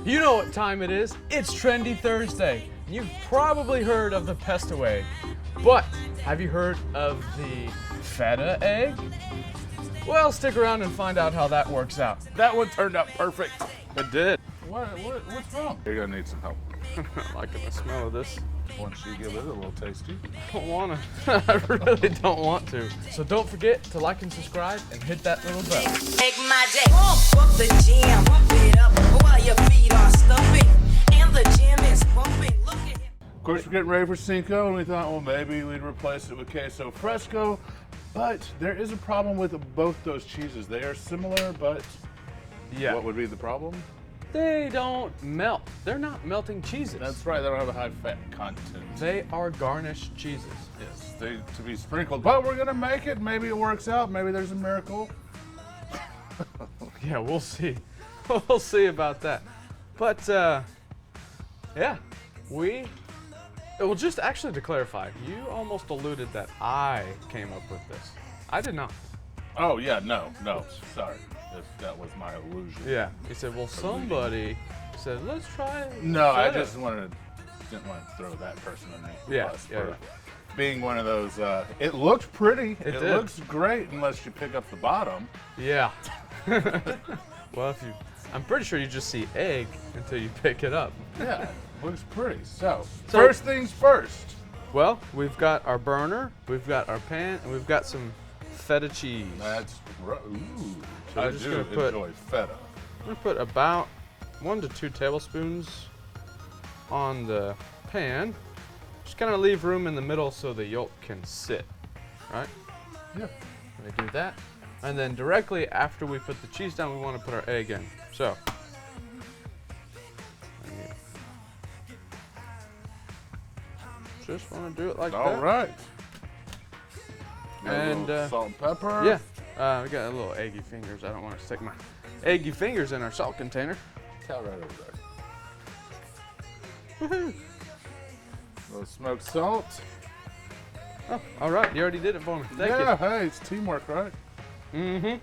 You know what time it is. It's Trendy Thursday. You've probably heard of the pesto egg, but have you heard of the feta egg? Well, stick around and find out how that works out. That one turned out perfect. It did. What's wrong? You're gonna need some help. Liking the smell of this. Once you give it a little tasty. I don't want to. I really don't want to. So don't forget to like and subscribe and hit that little bell. Make my day. Pump up the jam, pump it up while your feet are stumping and the jam is pumping. Look at him. Of course, we're getting ready for Cinco, and we thought, well, maybe we'd replace it with Queso Fresco. But there is a problem with both those cheeses. They are similar, but Yeah. what would be the problem? They don't melt. They're not melting cheeses. That's right, they don't have a high fat content. They are garnished cheeses. Yes, they to be sprinkled. But we're gonna make it. Maybe it works out. Maybe there's a miracle. Yeah, we'll see. We'll see about that. But yeah, well, just actually to clarify, you almost alluded that I came up with this. I did not. Oh yeah, no, sorry. That was my illusion. Yeah, he said, well, somebody said, let's try it. No, I feta." just didn't want to throw that person on the Yeah, bus yeah, for being one of those. It looked pretty. It did. looks great unless you pick up the bottom. Yeah. Well, I'm pretty sure you just see egg until you pick it up. Yeah, looks pretty. So first things first. Well, we've got our burner, we've got our pan, and we've got some feta cheese. That's ooh. So we're I just do gonna put- enjoy feta. I'm gonna put about 1 to 2 tablespoons on the pan. Just kind of leave room in the middle so the yolk can sit, right? Yeah. We do that. And then directly after we put the cheese down, we want to put our egg in. So. Just want to do it like that. All right. Got a And, little salt and pepper. Yeah. We got a little eggy fingers. I don't want to stick my eggy fingers in our salt container. Towel right over there. Woohoo! A little smoked salt. Oh, all right. You already did it for me. Thank Yeah, hey, it's teamwork, right? you. Mm-hmm.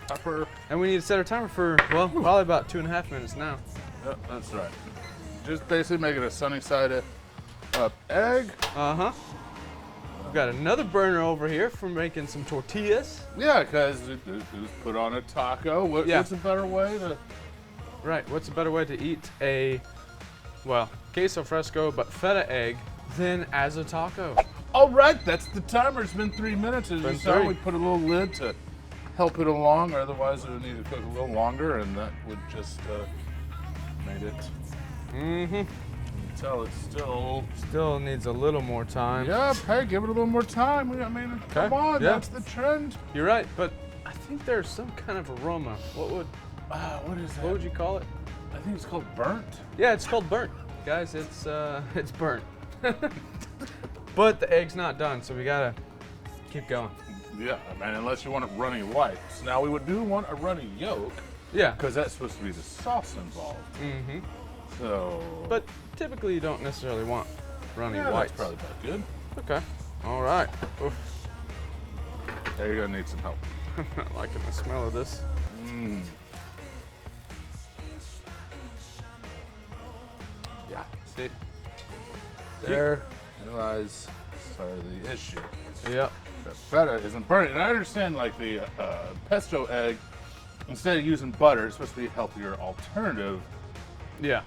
Pepper. And we need to set our timer for, well, probably about 2.5 minutes now. Yep, that's right. Just basically making a sunny side up egg. Uh-huh. We've got another burner over here for making some tortillas. Yeah, because it was put on a taco. What's a better way to? Right. What's a better way to eat a, well, queso fresco but feta egg than as a taco? All right, that's the timer. It's been 3 minutes. As you Been saw, 3. we put a little lid to help it along. Otherwise, it would need to cook a little longer, and that would just made it. Mm-hmm. You can tell it's Still needs a little more time. Yep. Hey, give it a little more time. I mean, come on, yeah. that's the trend. You're right, but I think there's some kind of aroma. What would What is that? what would you call it? I think it's called burnt. Yeah, it's called burnt. Guys, it's burnt. But the egg's not done, so we gotta keep going. Yeah, I mean, unless you want it runny white. So now we do want a runny yolk, Yeah. because that's supposed to be the sauce involved. Mm-hmm. So. But typically you don't necessarily want runny yeah, whites. that's probably about good. Okay. All right. Oof. There you're gonna need some help. Not liking the smell of this. Mm. Yeah. See? There lies the issue. Yep. The feta isn't burnt. And I understand, like the pesto egg, instead of using butter, it's supposed to be a healthier alternative. Yeah.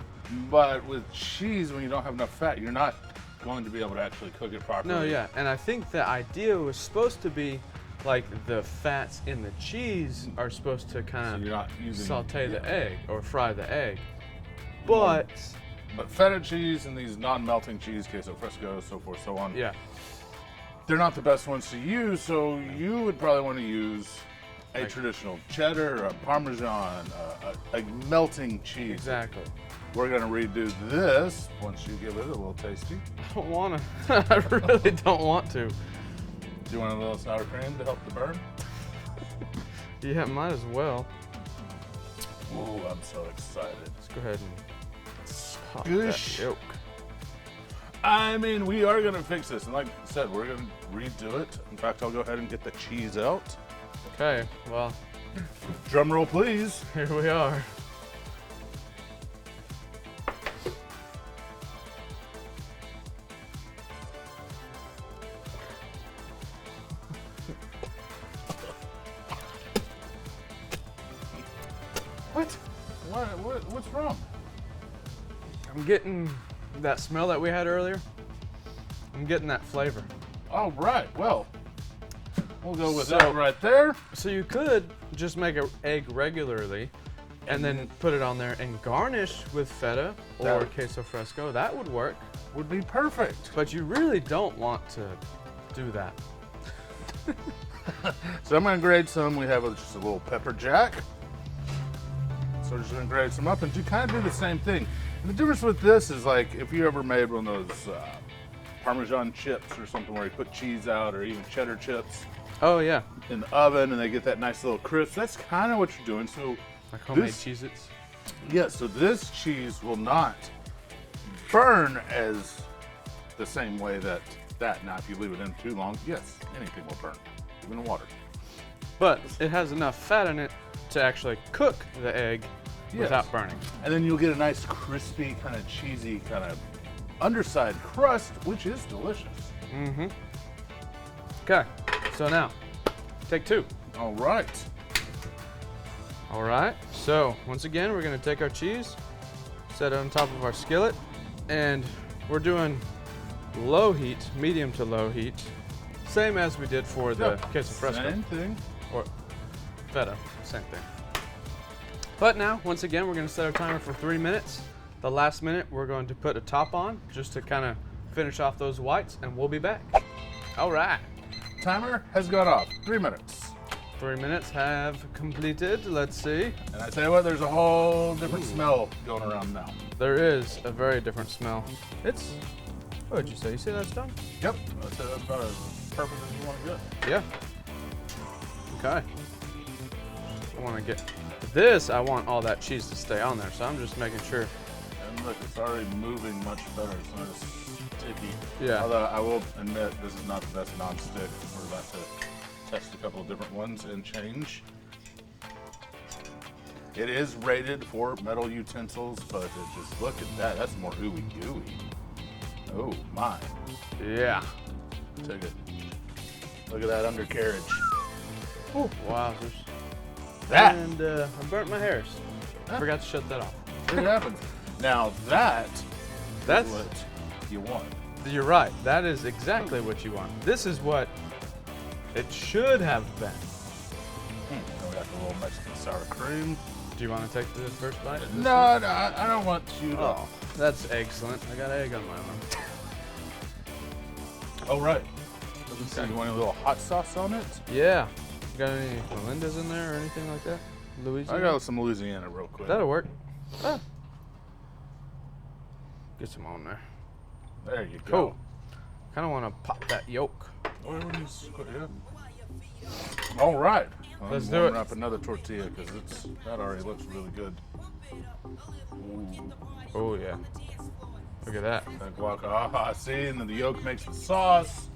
But with cheese, when you don't have enough fat, you're not going to be able to actually cook it properly. No, yeah. And I think the idea was supposed to be like the fats in the cheese are supposed to So kind you're of not using saute the yeah. egg or fry the egg. But But feta cheese and these non-melting cheese, queso fresco, so forth, so on. yeah. They're not the best ones to use, so you would probably want to use a traditional cheddar, a Parmesan, a melting cheese. Exactly. We're gonna redo this once you give it a little tasty. I don't want to. I really don't want to. Do you want a little sour cream to help the burn? Yeah, might as well. Ooh, I'm so excited. Let's go ahead and pop Goosh. that yolk. I mean, we are gonna fix this, and like I said, we're gonna redo it. In fact, I'll go ahead and get the cheese out. Okay, well, Drum roll, please. here we are. What's wrong? I'm getting that smell that we had earlier. I'm getting that flavor. All right, well, we'll go with So- that right there. So you could just make an egg regularly and then put it on there and garnish with feta or That- queso fresco. That would work. Would be perfect. But you really don't want to do that. So I'm gonna grade some. We have just a little pepper jack. So we're just gonna grade some up and kind of do the same thing. And the difference with this is like if you ever made one of those Parmesan chips or something where you put cheese out, or even cheddar chips Oh yeah, in the oven and they get that nice little crisp. That's kind of what you're doing. So like homemade This- Cheez-Its. yeah, so this cheese will not burn as the same way that now if you leave it in too long, yes, anything will burn, even water. But it has enough fat in it to actually cook the egg Yes. without burning. And then you'll get a nice crispy, kind of cheesy, kind of underside crust, which is delicious. Okay, so now, take two. All right. All right, so once again, we're gonna take our cheese, set it on top of our skillet, and we're doing low heat, medium to low heat, same as we did for the queso fresco Same thing. or feta, same thing. But now, once again, we're gonna set our timer for 3 minutes. The last minute, we're going to put a top on just to kind of finish off those whites, and we'll be back. All right. Timer has gone off. 3 minutes. 3 minutes have completed. Let's see. And I tell you what, there's a whole different smell going around now. There is a very different smell. It's, what did you say? You say that's done? Yep. That's about as perfect as you want to get. Yeah. Okay. I want to get this. I want all that cheese to stay on there, so I'm just making sure. And look, it's already moving much better. It's not as sticky. Yeah. Although I will admit, this is not the best non-stick. We're about to test a couple of different ones and change. It is rated for metal utensils, but just look at that. That's more ooey gooey. Oh my. Yeah. Take it. Look at that undercarriage. Ooh, wow. That. And I burnt my hairs. I Huh? forgot to shut that off. It happens. Now that That's, is what you want. you're right. That is exactly what you want. This is what it should have been. Then we got the little Mexican sour cream. Do you want to take the first bite? of this No, one? no, I don't want you to. Oh, that's excellent. I got egg on my arm. Oh, right. So you want a little hot sauce on it? Yeah. Got any Melinda's in there or anything like that? I Louisiana? got some Louisiana real quick. That'll work. Ah. Get some on there. There you go. Cool. Kind of want to pop that yolk. All right. Let's I'm do warming it. up another tortilla because that already looks really good. Oh yeah. Look at that. That guac, see, and then the yolk makes the sauce.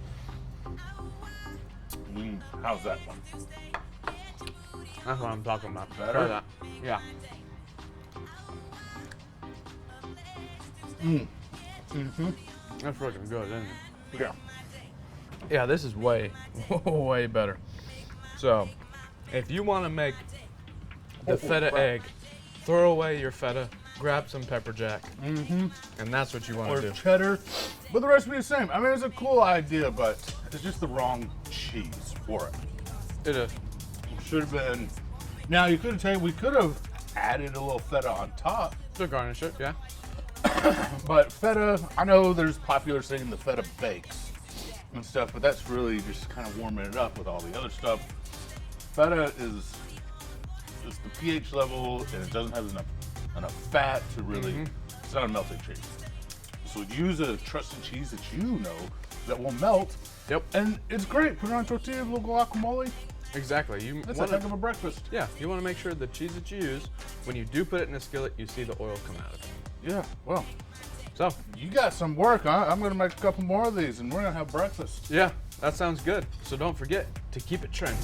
How's that one? That's what I'm talking about. Better? Try that. Yeah. That's freaking good, isn't it? Yeah. Yeah, this is way, way better. So, if you want to make the feta crap. egg, throw away your feta, grab some pepper jack, and that's what you want Or to do. cheddar. But the recipe is the same. I mean, it's a cool idea, but it's just the wrong cheese for it. It is. Should have been. Now, you could have we could have added a little feta on top. To garnish it, yeah. But feta, I know there's popular saying the feta bakes and stuff, but that's really just kind of warming it up with all the other stuff. Feta is just the pH level, and it doesn't have enough fat to really. It's not a melted cheese. So use a trusted cheese that you know that will melt. Yep. And it's great. Put it on a tortilla, a little guacamole. Exactly. You That's a want heck to, of a breakfast. yeah, you want to make sure the cheese that you use, when you do put it in a skillet, you see the oil come out of it. Yeah. Well, So, you got some work, huh? I'm gonna make a couple more of these, and we're gonna have breakfast. yeah, that sounds good. So don't forget to keep it trendy.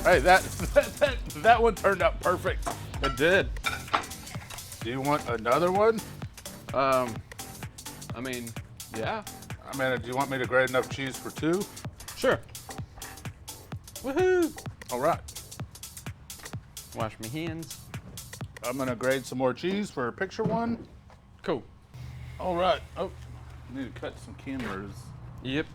Hey, that one turned out perfect. It did. Do you want another one? I mean, yeah, I mean, do you want me to grate enough cheese for two? sure. Woohoo! All right. Wash my hands. I'm gonna grade some more cheese for picture one. Cool. All right. Oh, I need to cut some cameras. Yep.